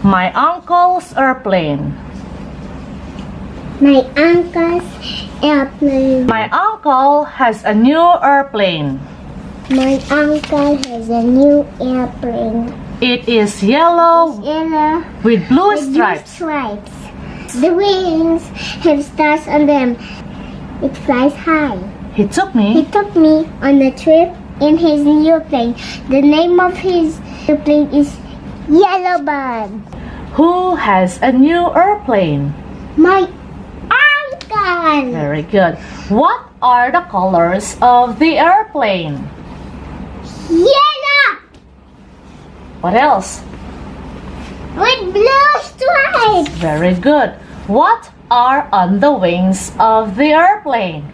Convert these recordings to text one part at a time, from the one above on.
My uncle's airplane. My uncle's airplane. My uncle has a new airplane. My uncle has a new airplane. It is yellow Yellow with blue with stripes. blue stripes. The wings have stars on them. It flies high. He took He me. took me on a trip in his new plane. The name of his plane is Yellowbird. Who has a new airplane? My uncle. Very good. What are the colors of the airplane? Yellow What else? with blue stripes. Very good. What are on the wings of the airplane?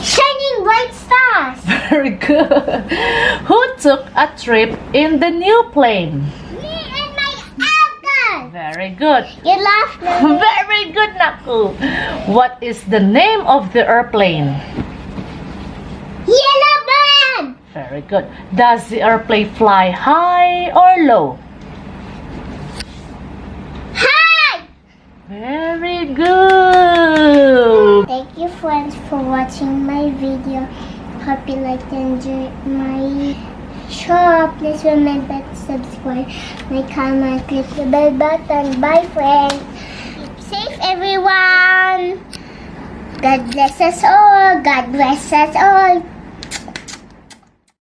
Shining bright stars. Very good. Who took a trip in the new plane? Me and my uncle. Very good. You laughed. Lily. Very good, Naku. What is the name of the airplane? Yellowbird. Very good. Does the airplane fly high or low? Hi. Very good. Thank you, friends, for watching my video. Hope you liked and enjoyed my show. Please remember to subscribe, like, comment, click the bell button. Bye, friends. Keep safe, everyone. God bless us all. God bless us all.